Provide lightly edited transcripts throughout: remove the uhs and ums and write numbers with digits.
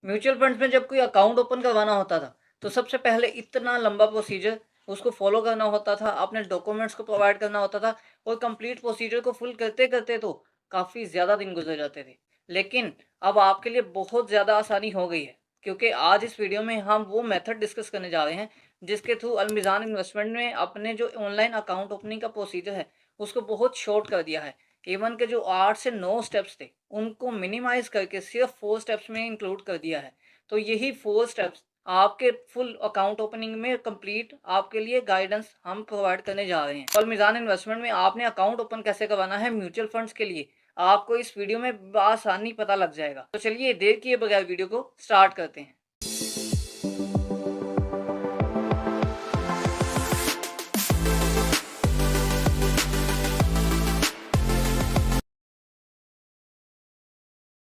Mutual funds में जब कोई अकाउंट ओपन करवाना होता था, तो सबसे पहले इतना लंबा प्रोसीजर उसको फॉलो करना होता था, अपने डॉक्यूमेंट्स को प्रोवाइड करना होता था और कंप्लीट प्रोसीजर को फुल करते-करते तो काफ़ी ज़्यादा दिन गुज़र जाते थे। लेकिन अब आपके लिए बहुत ज़्यादा आसानी हो गई है, क्योंकि आज इस वीडियो में हम वो मेथड डिस्कस करने जा रहे हैं, जिसके थ्रू अलमीज़ान इन्वेस्टमेंट ने अपने जो ऑनलाइन अकाउंट ओपनिंग का प्रोसीजर है, उसको बहुत शॉर्ट कर दिया है। इवन के जो 8 से 9 स्टेप्स थे, उनको मिनिमाइज़ करके सिर्फ़ 4 स्टेप्स में इंक्लूड कर दिया है। तो यही 4 स्टेप्स आपके फुल अकाउंट ओपनिंग में कंप्लीट आपके लिए गाइडेंस हम प्रोवाइड करने जा रहे हैं। और मीज़ान इन्वेस्टमेंट में आपने अकाउंट ओपन कैसे करवाना है म्यूचुअल फंड्स के लिए, आपको इस वीडियो में बआसानी पता लग जाएगा। तो चलिए देर किए बगैर वीडियो को स्टार्ट करते हैं।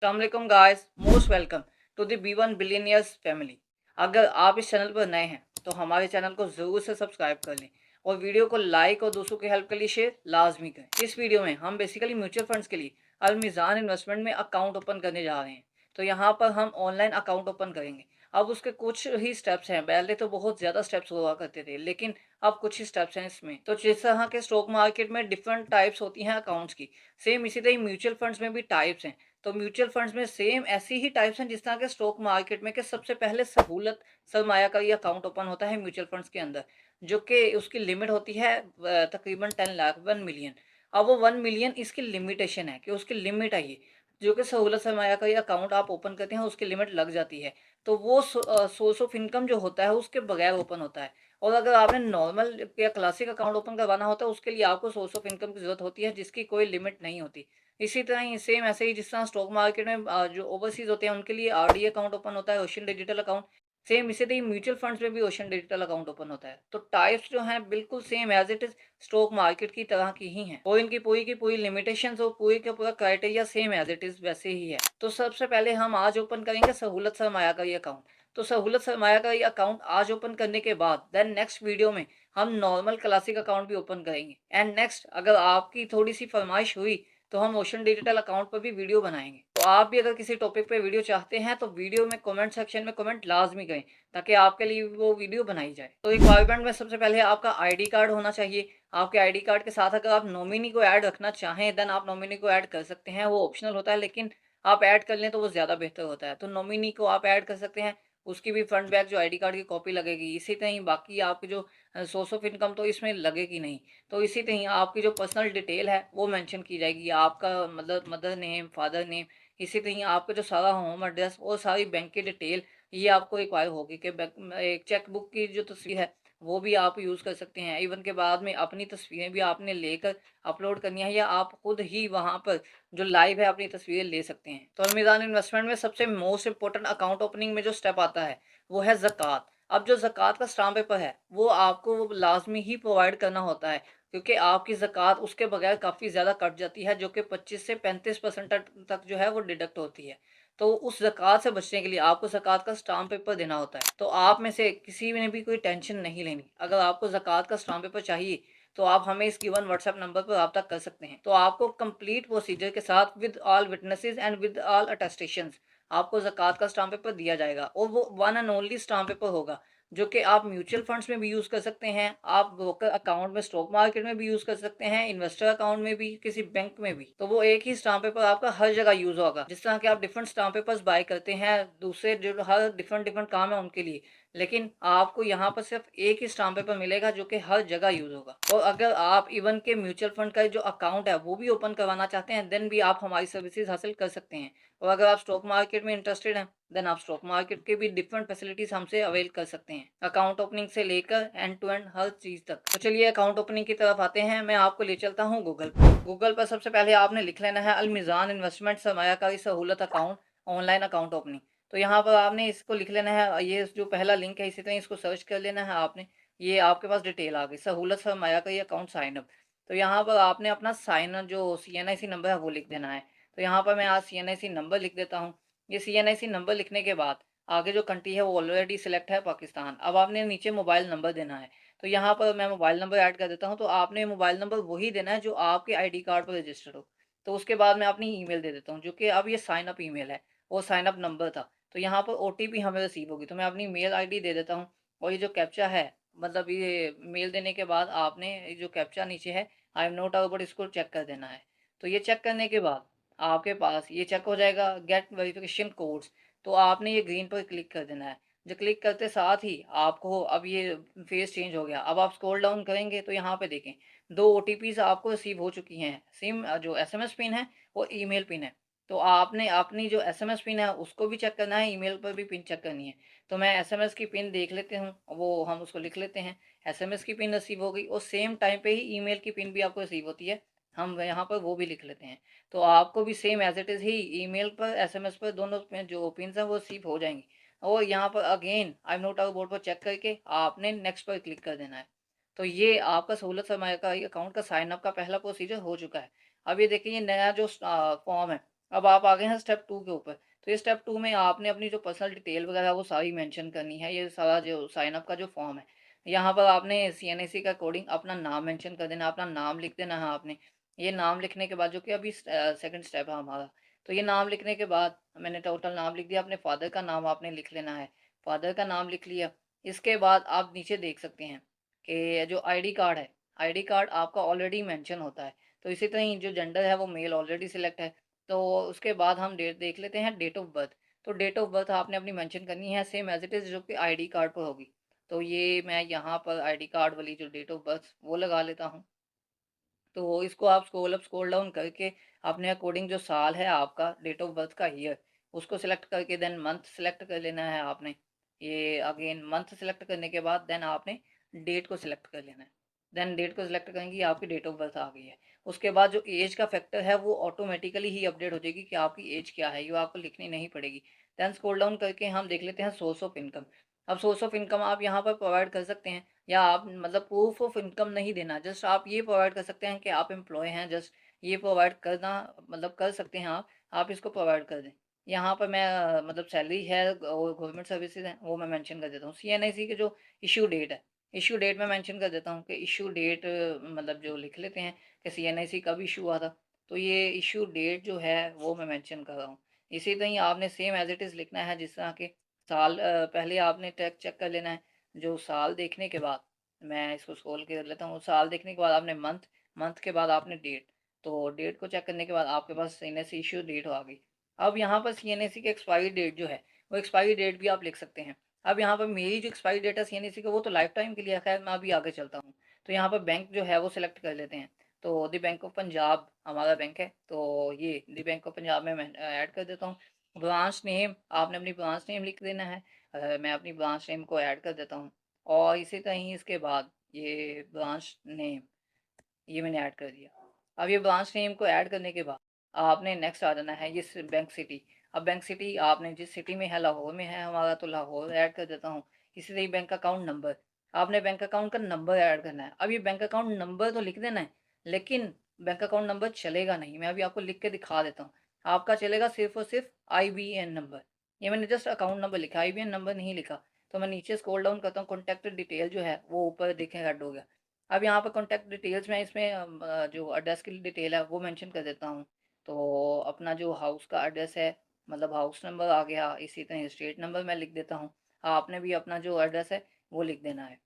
अस्सलाम वालेकुम guys, most welcome to the बी1 बिलियनियर्स फैमिली। अगर आप इस चैनल पर नए हैं तो हमारे चैनल को ज़रूर से सब्सक्राइब कर लें और वीडियो को लाइक और दूसरों की हेल्प के लिए शेयर लाजमी करें। इस वीडियो में हम बेसिकली म्यूचुअल फंड्स के लिए अलमीज़ान इन्वेस्टमेंट में अकाउंट ओपन करने जा रहे हैं। तो यहाँ पर हम ऑनलाइन अकाउंट ओपन करेंगे। अब उसके कुछ ही स्टेप्स हैं, पहले तो बहुत ज़्यादा स्टेप्स हुआ करते थे, लेकिन अब कुछ ही स्टेप्स हैं इसमें। तो जिस तरह के स्टॉक मार्केट में डिफरेंट टाइप्स होती हैं अकाउंट्स की, सेम इसी तरह म्यूचुअल फंड्स में भी टाइप्स हैं। तो म्यूचुअल फंड्स में सेम ऐसी ही टाइप्स हैं जिस तरह के स्टॉक मार्केट में, कि सबसे पहले सहूलत सरमायाकारी अकाउंट ओपन होता है म्यूचुअल फंड्स के अंदर, जो कि उसकी लिमिट होती है तकरीबन 10 लाख 1 मिलियन। अब वो 1 मिलियन इसकी लिमिटेशन है कि उसकी लिमिट है ये, जो कि सहूलत सरमायाकारी अकाउंट आप ओपन करते हैं उसकी लिमिट लग जाती है। तो वो सोर्स ऑफ इनकम जो होता है उसके बगैर ओपन होता है। और अगर आपने नॉर्मल या क्लासिक अकाउंट ओपन करवाना होता है, उसके लिए आपको सोर्स ऑफ इनकम की ज़रूरत होती है, जिसकी कोई लिमिट नहीं होती। इसी तरह ही सेम ऐसे ही जिस तरह स्टॉक मार्केट में जो ओवरसीज़ होते हैं उनके लिए आरडी अकाउंट ओपन होता है, ओशियन डिजिटल अकाउंट। सेम इसी तरह म्यूचुअल फंड्स में भी ओशियन डिजिटल अकाउंट ओपन होता है। तो टाइप्स जो हैं बिल्कुल same as it is stock market की तरह की ही हैं और इनकी पूरी की पूरी लिमिटेशंस और पूरी का पूरा criteria same as it is वैसे ही है। तो सबसे पहले हम आज ओपन करेंगे सहूलत सरमायाकारी अकाउंट। तो सहूलत सरमायाकारी अकाउंट आज ओपन करने के बाद देन नेक्स्ट वीडियो में हम नॉर्मल क्लासिक अकाउंट भी ओपन करेंगे। एंड नेक्स्ट अगर आपकी थोड़ी सी फरमाइश हुई तो हम ओशन डिजिटल अकाउंट पर भी वीडियो बनाएंगे। तो आप भी अगर किसी टॉपिक पे वीडियो चाहते हैं तो वीडियो में कमेंट सेक्शन में कमेंट लाजमी करें, ताकि आपके लिए वो वीडियो बनाई जाए। तो रिक्वायरमेंट में सबसे पहले आपका आईडी कार्ड होना चाहिए। आपके आईडी कार्ड के साथ अगर आप नॉमिनी को ऐड रखना चाहें देन आप नॉमिनी को ऐड कर सकते हैं, वो ऑप्शनल होता है, लेकिन आप ऐड कर लें तो वो ज़्यादा बेहतर होता है। तो नॉमिनी को आप ऐड कर सकते हैं, उसकी भी फ्रंट बैक जो आईडी कार्ड की कॉपी लगेगी। इसी तरह ही बाकी आपकी जो सोर्स ऑफ इनकम तो इसमें लगेगी नहीं। तो इसी तरह आपकी जो पर्सनल डिटेल है वो मेंशन की जाएगी, आपका मतलब मदर नेम, फादर नेम, इसी तरह आपका जो सारा होम एड्रेस और सारी बैंक की डिटेल ये आपको रिक्वायर होगी। कि एक चेक बुक की जो तस्वीर है वो भी आप यूज़ कर सकते हैं। इवन के बाद में अपनी तस्वीरें भी आपने लेकर अपलोड करनी है, या आप खुद ही वहाँ पर जो लाइव है अपनी तस्वीरें ले सकते हैं। तो अलमीज़ान इन्वेस्टमेंट में सबसे मोस्ट इंपॉर्टेंट अकाउंट ओपनिंग में जो स्टेप आता है वो है ज़कात। अब जो ज़कात का स्टाम्प पेपर है वो आपको लाज़मी ही प्रोवाइड करना होता है, क्योंकि आपकी ज़कात उसके बगैर काफ़ी ज़्यादा कट जाती है, जो कि 25 से 35% तक जो है वो डिडक्ट होती है। तो उस ज़कात से बचने के लिए आपको ज़कात का स्टाम्प पेपर देना होता है। तो आप में से किसी ने भी कोई टेंशन नहीं लेनी। अगर आपको ज़कात का स्टाम्प पेपर चाहिए तो आप हमें इस गिवन व्हाट्सएप नंबर पर रब्ता कर सकते हैं। तो आपको कंप्लीट प्रोसीजर के साथ with all witnesses and with all attestations आपको ज़कात का स्टाम्प पेपर दिया जाएगा, और वो one and only stamp paper होगा, जो कि आप म्यूचुअल फंड्स में भी यूज़ कर सकते हैं, आप ब्रोकर अकाउंट में स्टॉक मार्केट में भी यूज़ कर सकते हैं, इन्वेस्टर अकाउंट में भी, किसी बैंक में भी। तो वो एक ही स्टाम्प पेपर आपका हर जगह यूज़ होगा। जिस तरह के आप डिफरेंट स्टाम्प पेपर्स बाय करते हैं दूसरे जो हर डिफरेंट डिफरेंट काम है उनके लिए, लेकिन आपको यहाँ पर सिर्फ एक ही स्टाम्प पेपर मिलेगा जो कि हर जगह यूज़ होगा। और अगर आप इवन के म्यूचुअल फंड का जो अकाउंट है वो भी ओपन करवाना चाहते हैं देन भी आप हमारी सर्विसेज हासिल कर सकते हैं। और अगर आप स्टॉक मार्केट में इंटरेस्टेड हैं देन आप स्टॉक मार्केट के भी डिफरेंट फैसिलिटीज हमसे अवेल कर सकते हैं, अकाउंट ओपनिंग से लेकर एंड टू एंड हर चीज़ तक। तो चलिए अकाउंट ओपनिंग की तरफ आते हैं। मैं आपको ले चलता हूँ गूगल पर। गूगल पर सबसे पहले आपने लिख लेना है अलमीज़ान इन्वेस्टमेंट सरमायाकारी सहूलत अकाउंट ऑनलाइन अकाउंट ओपनिंग। तो यहाँ पर आपने इसको लिख लेना है, ये जो पहला लिंक है इसी तरह इसको सर्च कर लेना है आपने। ये आपके पास डिटेल आ गई, सहूलत सरमायाकारी अकाउंट साइनअप। तो यहाँ पर आपने अपना साइन जो CNIC नंबर है वो लिख देना है। तो यहाँ पर मैं आज CNIC नंबर लिख देता हूँ। ये CNIC नंबर लिखने के बाद आगे जो कंट्री है वो ऑलरेडी सिलेक्ट है पाकिस्तान। अब आपने नीचे मोबाइल नंबर देना है। तो यहाँ पर मैं मोबाइल नंबर ऐड कर देता हूँ। तो आपने मोबाइल नंबर वही देना है जो आपके आईडी कार्ड पर रजिस्टर्ड हो। तो उसके बाद मैं अपनी ईमेल दे देता हूँ, जो कि अब ये साइन अप ईमेल है और साइन अप नंबर था। तो यहाँ पर ओटीपी हमें रिसीव होगी। तो मैं अपनी मेल आईडी दे देता हूँ और ये जो कैप्चा है, मतलब ये मेल देने के बाद आपने ये जो कैप्चा नीचे है, I am not a robot, इसको चेक कर देना है। तो ये चेक करने के बाद आपके पास ये चेक हो जाएगा गेट वेरिफिकेशन कोड्स। तो आपने ये ग्रीन पर क्लिक कर देना है। जो क्लिक करते साथ ही आपको अब ये फेस चेंज हो गया। अब आप स्क्रॉल डाउन करेंगे तो यहाँ पे देखें 2 ओटीपीज़ आपको रिसीव हो चुकी हैं। सिम जो एसएमएस पिन है और ईमेल पिन है। तो आपने अपनी जो एसएमएस पिन है उसको भी चेक करना है, ईमेल पर भी पिन चेक करनी है। तो मैं एसएमएस की पिन देख लेते हूँ, वो हम उसको लिख लेते हैं। एसएमएस की पिन रिसीव हो गई और सेम टाइम पे ही ईमेल की पिन भी आपको रिसीव होती है। हम यहाँ पर वो भी लिख लेते हैं। तो आपको भी same as it is he email पर, एसएमएस पर दोनों में जो पिन्स हैं वो रिसीव हो जाएँगी। और यहाँ पर again I am not a robot पर चेक करके आपने नेक्स्ट पर क्लिक कर देना है। तो ये आपका सहूलत सरमाया का ये अकाउंट का साइन अप का पहला प्रोसीजर हो चुका है। अब ये देखिए ये नया जो फॉर्म है, अब आप आ गए हैं स्टेप 2 के ऊपर। तो ये स्टेप 2 में आपने अपनी जो पर्सनल डिटेल वगैरह है वो सारी मेंशन करनी है। ये सारा जो साइन अप का जो फॉर्म है, यहाँ पर आपने सीएनएसी के अकॉर्डिंग अपना नाम मेंशन कर देना है, अपना नाम लिख देना है आपने। ये नाम लिखने के बाद जो कि अभी सेकंड स्टेप है हमारा। तो ये नाम लिखने के बाद मैंने टोटल नाम लिख दिया, अपने फादर का नाम आपने लिख लेना है। फादर का नाम लिख लिया। इसके बाद आप नीचे देख सकते हैं कि जो आईडी कार्ड है, आईडी कार्ड आपका ऑलरेडी मेंशन होता है। तो इसी तरह ही जो जेंडर है वो मेल ऑलरेडी सिलेक्ट है। तो उसके बाद हम डेट देख लेते हैं, डेट ऑफ बर्थ। तो डेट ऑफ बर्थ आपने अपनी मेंशन करनी है सेम एज़ इट इज़ जो कि आईडी कार्ड पर होगी। तो ये मैं यहाँ पर आईडी कार्ड वाली जो डेट ऑफ बर्थ वो लगा लेता हूँ। तो इसको आप स्क्रॉल डाउन करके अपने अकॉर्डिंग जो साल है आपका, डेट ऑफ बर्थ का ईयर, उसको सिलेक्ट करके देन मंथ सिलेक्ट कर लेना है आपने। ये अगेन मंथ सिलेक्ट करने के बाद देन आपने डेट को सिलेक्ट कर लेना है। देन डेट को सिलेक्ट करेंगे, आपकी डेट ऑफ बर्थ आ गई है। उसके बाद जो एज का फैक्टर है वो ऑटोमेटिकली ही अपडेट हो जाएगी कि आपकी एज क्या है, ये आपको लिखनी नहीं पड़ेगी। देन स्क्रॉल डाउन करके हम देख लेते हैं सोर्स ऑफ इनकम। अब सोर्स ऑफ इनकम आप यहाँ पर प्रोवाइड कर सकते हैं, या आप मतलब प्रूफ ऑफ इनकम नहीं देना, जस्ट आप ये प्रोवाइड कर सकते हैं कि आप एम्प्लॉय हैं, जस्ट ये प्रोवाइड करना मतलब कर सकते हैं आप इसको प्रोवाइड कर दें। यहाँ पर मैं मतलब सैलरी है और गवर्नमेंट सर्विसेज हैं वो मैं मेंशन कर देता हूँ। सीएनआईसी के जो इशू डेट है, इशू डेट मैं मेंशन कर देता हूँ कि इशू डेट मतलब जो लिख लेते हैं कि सीएनआईसी कब इशू हुआ था। तो ये इशू डेट जो है वो मैं मेंशन कर रहा हूँ। इसी तरह ही आपने सेम एज इट इज़ लिखना है, जिस तरह के साल पहले आपने टैग चेक कर लेना है। जो साल देखने के बाद मैं इसको स्क्रॉल कर लेता हूँ। साल देखने के बाद आपने मंथ, मंथ के बाद आपने डेट। तो डेट को चेक करने के बाद आपके पास सीएनएसी इश्यू डेट आ गई। अब यहाँ पर सीएनएसी की एक्सपायरी डेट जो है, वो एक्सपायरी डेट भी आप लिख सकते हैं। अब यहाँ पर मेरी जो एक्सपायरी डेट है सीएनएसी का वो तो लाइफ टाइम के लिए है, खैर मैं अभी आगे चलता हूँ। तो यहाँ पर बैंक जो है वो सिलेक्ट कर लेते हैं। तो द बैंक ऑफ पंजाब हमारा बैंक है, तो ये द बैंक ऑफ पंजाब में मैं ऐड कर देता हूँ। ब्रांच नेम आपने अपनी ब्रांच नेम लिख देना है। मैं अपनी ब्रांच नेम को ऐड कर देता हूँ। और इसी तरह ही इसके बाद ये ब्रांच नेम ये मैंने ऐड कर दिया। अब ये ब्रांच नेम को ऐड करने के बाद आपने नेक्स्ट आ जाना है ये बैंक सिटी। अब बैंक सिटी आपने जिस सिटी में है, लाहौर में है हमारा, तो लाहौर ऐड कर देता हूँ। इसी तरह बैंक अकाउंट नंबर, आपने बैंक अकाउंट का नंबर ऐड करना है। अब ये बैंक अकाउंट नंबर तो लिख देना है, लेकिन बैंक अकाउंट नंबर चलेगा नहीं। मैं अभी आपको लिख के दिखा देता हूँ। आपका चलेगा सिर्फ और सिर्फ आईबीएन नंबर। ये मैंने जस्ट अकाउंट नंबर लिखा, आईबीएन नंबर नहीं लिखा। तो मैं नीचे स्क्रॉल डाउन करता हूँ, कॉन्टैक्ट डिटेल जो है वो ऊपर देखें ऐड हो गया। अब यहाँ पर कॉन्टैक्ट डिटेल्स में इसमें जो एड्रेस की डिटेल है वो मेंशन कर देता हूँ। तो अपना जो हाउस का एड्रेस है, मतलब हाउस नंबर आ गया, इसी तरह स्ट्रीट नंबर मैं लिख देता हूँ। आपने भी अपना जो एड्रेस है वो लिख देना है।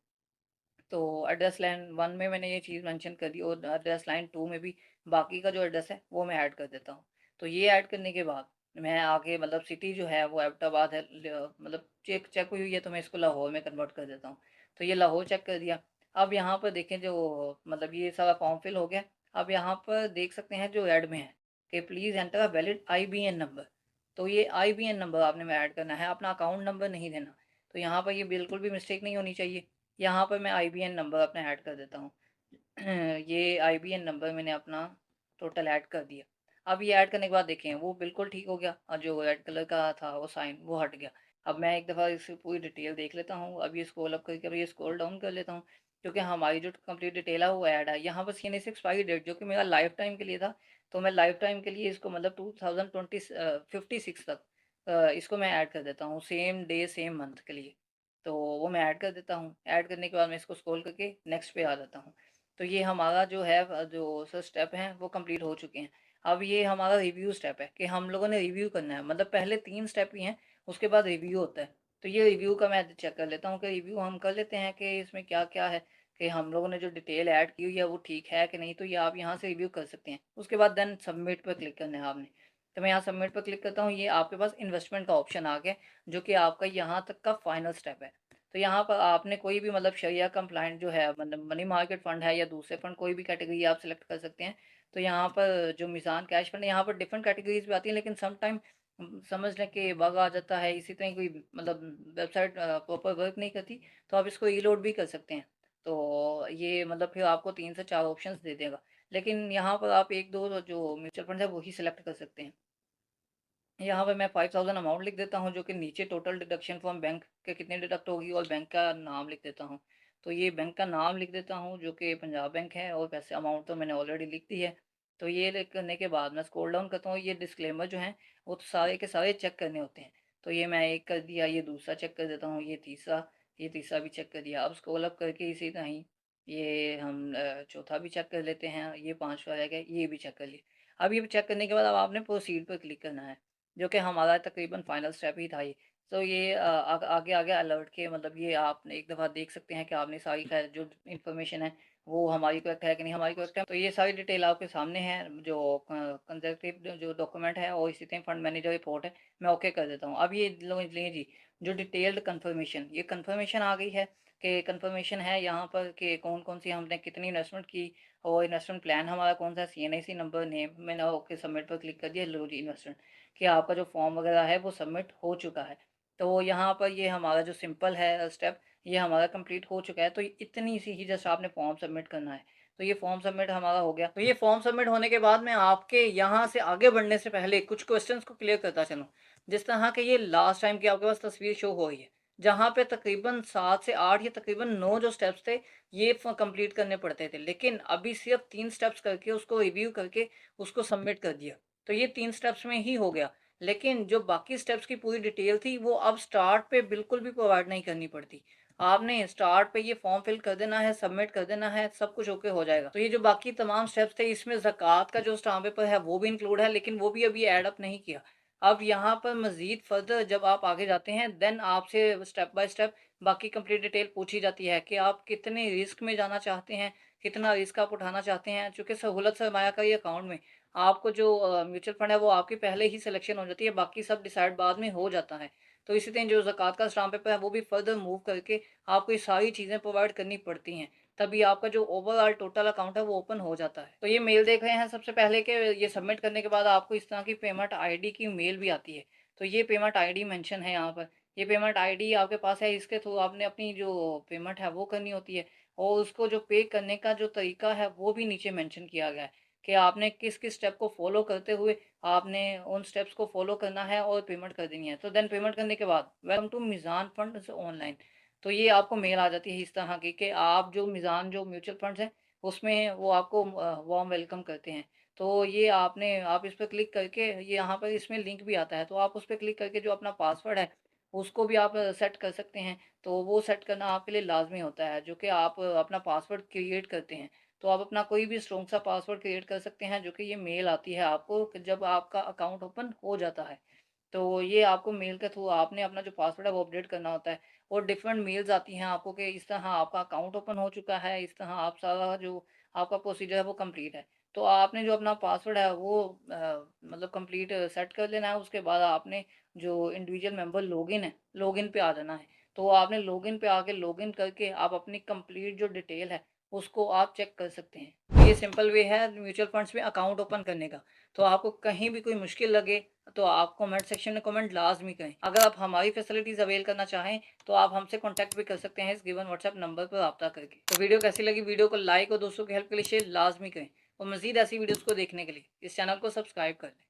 तो एड्रेस लाइन 1 में मैंने ये चीज़ मेंशन कर दी और एड्रेस लाइन 2 में भी बाकी का जो एड्रेस है वो मैं ऐड कर देता हूँ। तो ये ऐड करने के बाद मैं आगे मतलब सिटी जो है वो एबटाबाद है, मतलब चेक चेक हुई हुई है तो मैं इसको लाहौर में कन्वर्ट कर देता हूँ। तो ये लाहौर चेक कर दिया। अब यहाँ पर देखें जो मतलब ये सारा फॉर्म फिल हो गया। अब यहाँ पर देख सकते हैं जो ऐड में है कि please enter a valid IBN number. तो ये आईबीएन नंबर आपने में ऐड करना है, अपना अकाउंट नंबर नहीं देना। तो यहाँ पर ये बिल्कुल भी मिस्टेक नहीं होनी चाहिए। यहाँ पर मैं आईबीएन नंबर अपना ऐड कर देता हूँ। ये आईबीएन नंबर मैंने अपना टोटल ऐड कर दिया। अब ये ऐड करने के बाद देखें वो बिल्कुल ठीक हो गया और जो रेड कलर का था वो साइन वो हट गया। अब मैं एक दफ़ा इसकी पूरी डिटेल देख लेता हूँ। अब ये स्क्रॉल अप करके अब ये स्क्रॉल डाउन कर लेता हूँ, क्योंकि हमारी जो कंप्लीट डिटेल है वो ऐड है। यहाँ पर सीएनए से एक्सपायरी डेट जो कि मेरा लाइफ टाइम के लिए था, तो मैं लाइफ टाइम के लिए इसको मतलब 2056 तक इसको मैं ऐड कर देता हूँ, सेम डे सेम मंथ के लिए। तो वो मैं ऐड कर देता हूँ। ऐड करने के बाद मैं इसको स्क्रॉल करके नेक्स्ट पे आ जाता हूँ। तो ये हमारा जो है जो सर स्टेप हैं वो कंप्लीट हो चुके हैं। अब ये हमारा रिव्यू स्टेप है कि हम लोगों ने रिव्यू करना है, मतलब पहले 3 स्टेप ही हैं, उसके बाद रिव्यू होता है। तो ये रिव्यू का मैं चेक कर लेता हूँ कि रिव्यू हम कर लेते हैं कि इसमें क्या-क्या है, कि हम लोगों ने जो डिटेल ऐड की हुई है वो ठीक है कि नहीं, तो ये आप यहाँ से रिव्यू कर सकते हैं। उसके बाद देन सबमिट पर क्लिक करना है आपने। तो मैं यहाँ सबमिट पर क्लिक करता हूँ, ये आपके पास इन्वेस्टमेंट का ऑप्शन आ गया, जो कि आपका यहाँ तक का फाइनल स्टेप है। तो यहाँ पर आपने कोई भी मतलब शरिया कंप्लायंट जो है, मतलब मनी मार्केट फंड है या दूसरे फंड, कोई भी कैटेगरी आप सेलेक्ट कर सकते हैं। तो यहाँ पर जो मीज़ान कैश फंड है, यहाँ पर डिफरेंट कैटेगरीज़ भी आती हैं, लेकिन सम टाइम समझ लें कि बग आ जाता है, इसी तरह कोई मतलब वेबसाइट प्रॉपर वर्क नहीं करती, तो आप इसको रीलोड भी कर सकते हैं। तो ये मतलब फिर आपको 3 से 4 ऑप्शंस दे देगा। लेकिन यहाँ पर आप 1-2 जो म्यूचुअल फंड है वही सेलेक्ट कर सकते हैं। यहाँ पे मैं 5000 अमाउंट लिख देता हूँ, जो कि नीचे टोटल डिडक्शन फ्रॉम बैंक के कितनी डिडक्ट होगी, और बैंक का नाम लिख देता हूँ। तो ये बैंक का नाम लिख देता हूँ, जो कि पंजाब बैंक है, और वैसे अमाउंट तो मैंने ऑलरेडी लिख दी है। तो ये करने के बाद मैं स्क्रॉल डाउन करता हूँ, ये डिस्क्लेमर जो हैं वो तो सारे के सारे चेक करने होते हैं। तो ये मैं एक कर दिया, ये दूसरा चेक कर देता हूँ, ये तीसरा भी चेक कर दिया। अब स्क्रॉल अप करके इसी तरह ही ये हम चौथा भी चेक कर लेते हैं, ये पाँचवा रह गया, ये भी चेक कर लिया। अब ये चेक करने के बाद अब आपने प्रोसीड पर क्लिक करना है, जो कि हमारा तकरीबन फाइनल स्टेप ही था ये। तो ये आगे आगे अलर्ट के मतलब ये आप एक दफ़ा देख सकते हैं कि आपने सारी खैर जो इन्फॉर्मेशन है वो हमारी करेक्ट है कि नहीं, हमारी करेक्ट है। तो ये सारी डिटेल आपके सामने है, जो कंजर्वेटिव जो डॉक्यूमेंट है और इसी तरह फंड मैनेजर रिपोर्ट है, मैं ओके कर देता हूँ। अब ये लो लें जी, जो डिटेल्ड कंफर्मेशन, ये कंफर्मेशन आ गई है, कि कंफर्मेशन है यहाँ पर कि कौन-कौन सी हमने कितनी इन्वेस्टमेंट की, और इन्वेस्टमेंट प्लान हमारा कौन सा, सीएनआईसी नंबर, नेम, मैंने ओके सबमिट पर क्लिक कर दिया। लो जी इन्वेस्टमेंट, कि आपका जो फॉर्म वगैरह है वो सबमिट हो चुका है। तो यहाँ पर ये हमारा जो सिंपल है स्टेप, ये हमारा कंप्लीट हो चुका है। तो इतनी सी ही जस्ट आपने फॉर्म सबमिट करना है। तो ये फॉर्म सबमिट हमारा हो गया। तो ये फॉर्म सबमिट होने के बाद मैं आपके यहाँ से आगे बढ़ने से पहले कुछ क्वेश्चंस को क्लियर करता चलूँ। जिस तरह के ये लास्ट टाइम की आपके पास तस्वीर शो हो रही है, जहाँ पे तकरीबन 7 से 8 या तकरीबन 9 जो स्टेप्स थे, ये कंप्लीट करने पड़ते थे। लेकिन अभी सिर्फ 3 स्टेप्स करके उसको रिव्यू करके उसको सबमिट कर दिया। तो ये 3 स्टेप्स में ही हो गया। लेकिन जो बाकी स्टेप्स की पूरी डिटेल थी वो अब स्टार्ट पे बिल्कुल भी प्रोवाइड नहीं करनी पड़ती। आपने स्टार्ट पे ये फॉर्म फिल कर देना है, सबमिट कर देना है, सब कुछ ओके हो जाएगा। तो ये जो बाकी तमाम स्टेप्स थे, इसमें ज़कात का जो स्टाम्प पेपर है वो भी इंक्लूड है, लेकिन वो भी अभी ऐड अप नहीं किया। अब यहाँ पर मज़ीद फर्दर जब आप आगे जाते हैं, देन आपसे स्टेप बाय स्टेप बाकी कंप्लीट डिटेल पूछी जाती है कि आप कितने रिस्क में जाना चाहते हैं, कितना रिस्क आप उठाना चाहते हैं। चूँकि सहूलत सरमायाकारी अकाउंट में आपको जो म्यूचुअल फंड है वो आपकी पहले ही सिलेक्शन हो जाती है, बाकी सब डिसाइड बाद में हो जाता है। तो इसी तरह जो ज़कात का स्टाम्प पेपर है वो भी फर्दर मूव करके आपको ये सारी चीज़ें प्रोवाइड करनी पड़ती हैं। तभी आपका जो ओवरऑल टोटल अकाउंट है वो ओपन हो जाता है। तो ये मेल देख रहे हैं सबसे पहले कि ये सबमिट करने के बाद आपको इस तरह की पेमेंट आईडी की मेल भी आती है। तो ये पेमेंट आईडी मेंशन है यहाँ पर। ये पेमेंट आईडी आपके पास है, इसके थ्रू आपने अपनी जो पेमेंट है वो करनी होती है, और उसको जो पे करने का जो तरीका है वो भी नीचे मेंशन किया गया है, कि आपने किस-किस स्टेप को फ़ॉलो करते हुए आपने उन स्टेप्स को फ़ॉलो करना है और पेमेंट कर देनी है। तो देन पेमेंट करने के बाद welcome to Meezaan funds online, तो ये आपको मेल आ जाती है इस तरह की कि आप जो मीज़ान जो म्यूचुअल फंड्स हैं उसमें वो आपको वार्म वेलकम करते हैं। तो ये आप इस पे क्लिक करके, ये यहाँ पर इसमें लिंक भी आता है, तो आप उस पे क्लिक करके जो अपना पासवर्ड है उसको भी आप सेट कर सकते हैं। तो वो सेट करना आपके लिए लाज़मी होता है, जो कि आप अपना पासवर्ड क्रिएट करते हैं। तो आप अपना कोई भी स्ट्रॉन्ग सा पासवर्ड क्रिएट कर सकते हैं, जो कि ये मेल आती है आपको कि जब आपका अकाउंट ओपन हो जाता है। तो ये आपको मेल के थ्रू आपने अपना जो पासवर्ड है वो अपडेट करना होता है, और डिफरेंट मेल्स आती हैं आपको कि इस तरह आपका अकाउंट ओपन हो चुका है, इस तरह आप सारा जो आपका प्रोसीजर है वो कंप्लीट है। तो आपने जो अपना पासवर्ड है वो मतलब कंप्लीट सेट कर लेना है। उसके बाद आपने जो इंडिविजुअल मेंबर लॉगिन है, लॉगिन पे आ जाना है। तो आपने लॉगिन पे आके लॉगिन करके आप अपनी कंप्लीट जो डिटेल है उसको आप चेक कर सकते हैं। तो ये सिंपल वे है म्यूचुअल फंड्स में अकाउंट ओपन करने का। तो आपको कहीं भी कोई मुश्किल लगे तो आप कमेंट सेक्शन में कमेंट लाज़मी करें। अगर आप हमारी फैसिलिटीज़ अवेल करना चाहें तो आप हमसे कॉन्टैक्ट भी कर सकते हैं इस गिवन व्हाट्सएप नंबर पर राब्ता करके। तो वीडियो कैसी लगी, वीडियो को लाइक और दोस्तों की हेल्प के लिए शेयर लाज़मी करें, और मज़ीद ऐसी वीडियोज़ को देखने के लिए इस चैनल को सब्सक्राइब कर लें।